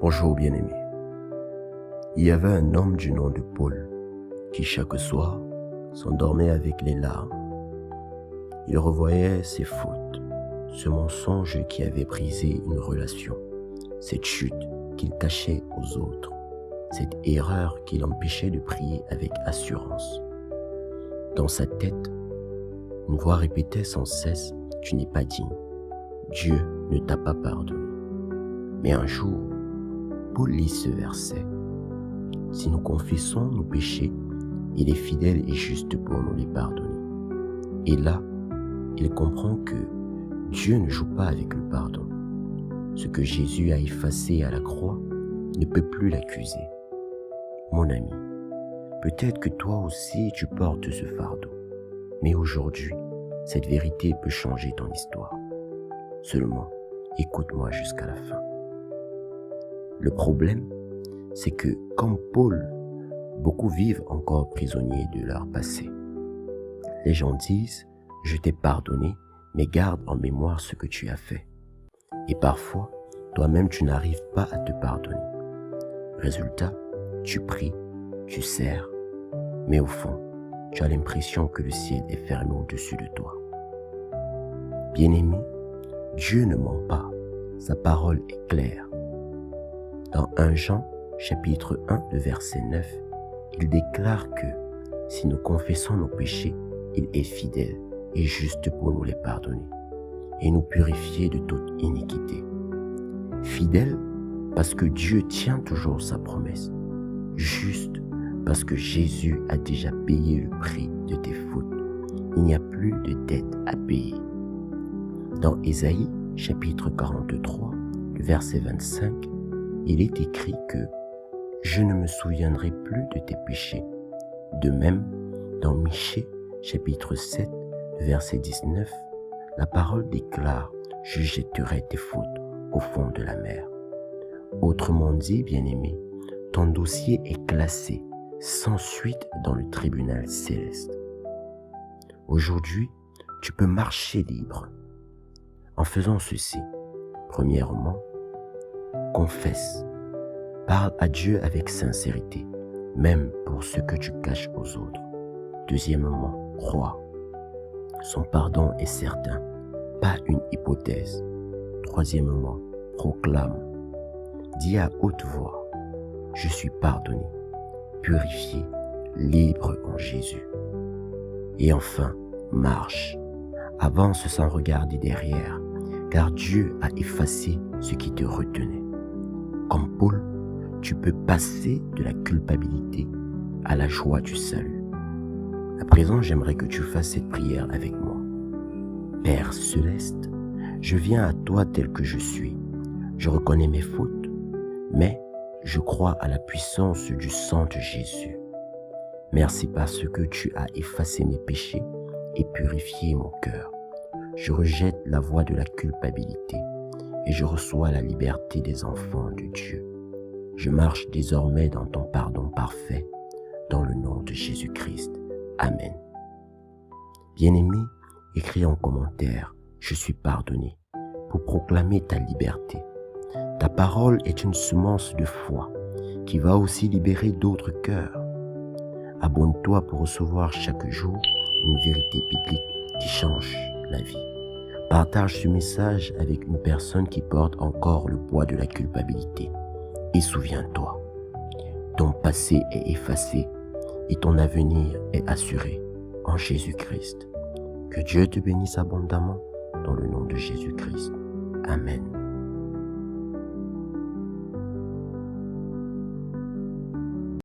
Bonjour bien-aimé. Il y avait un homme du nom de Paul qui chaque soir s'endormait avec les larmes. Il revoyait ses fautes, ce mensonge qui avait brisé une relation, cette chute qu'il cachait aux autres, cette erreur qui l'empêchait de prier avec assurance. Dans sa tête, une voix répétait sans cesse « Tu n'es pas digne, Dieu ne t'a pas pardonné ». Mais un jour, Paul lit ce verset. Si nous confessons nos péchés, il est fidèle et juste pour nous les pardonner. Et là, il comprend que Dieu ne joue pas avec le pardon. Ce que Jésus a effacé à la croix ne peut plus l'accuser. Mon ami, peut-être que toi aussi tu portes ce fardeau. Mais aujourd'hui, cette vérité peut changer ton histoire. Seulement, écoute-moi jusqu'à la fin. Le problème, c'est que, comme Paul, beaucoup vivent encore prisonniers de leur passé. Les gens disent « Je t'ai pardonné, mais garde en mémoire ce que tu as fait. » Et parfois, toi-même tu n'arrives pas à te pardonner. Résultat, tu pries, tu sers, mais au fond, tu as l'impression que le ciel est fermé au-dessus de toi. Bien-aimé, Dieu ne ment pas, sa parole est claire. Dans 1 Jean, chapitre 1, le verset 9, il déclare que si nous confessons nos péchés, il est fidèle et juste pour nous les pardonner et nous purifier de toute iniquité. Fidèle parce que Dieu tient toujours sa promesse. Juste parce que Jésus a déjà payé le prix de tes fautes. Il n'y a plus de dette à payer. Dans Ésaïe, chapitre 43, le verset 25, il est écrit que « Je ne me souviendrai plus de tes péchés ». De même, dans Michée, chapitre 7, verset 19, la parole déclare « Je jetterai tes fautes au fond de la mer ». Autrement dit, bien-aimé, ton dossier est classé sans suite dans le tribunal céleste. Aujourd'hui, tu peux marcher libre. En faisant ceci, premièrement, confesse. Parle à Dieu avec sincérité, même pour ce que tu caches aux autres. Deuxièmement, crois. Son pardon est certain, pas une hypothèse. Troisièmement, proclame. Dis à haute voix, je suis pardonné, purifié, libre en Jésus. Et enfin, marche. Avance sans regarder derrière, car Dieu a effacé ce qui te retenait. Comme Paul, tu peux passer de la culpabilité à la joie du salut. À présent, j'aimerais que tu fasses cette prière avec moi. Père céleste, je viens à toi tel que je suis. Je reconnais mes fautes, mais je crois à la puissance du sang de Jésus. Merci parce que tu as effacé mes péchés et purifié mon cœur. Je rejette la voie de la culpabilité et je reçois la liberté des enfants de Dieu. Je marche désormais dans ton pardon parfait, dans le nom de Jésus-Christ. Amen. Bien-aimé, écris en commentaire « Je suis pardonné » pour proclamer ta liberté. Ta parole est une semence de foi qui va aussi libérer d'autres cœurs. Abonne-toi pour recevoir chaque jour une vérité biblique qui change la vie. Partage ce message avec une personne qui porte encore le poids de la culpabilité. Et souviens-toi, ton passé est effacé et ton avenir est assuré en Jésus-Christ. Que Dieu te bénisse abondamment dans le nom de Jésus-Christ. Amen.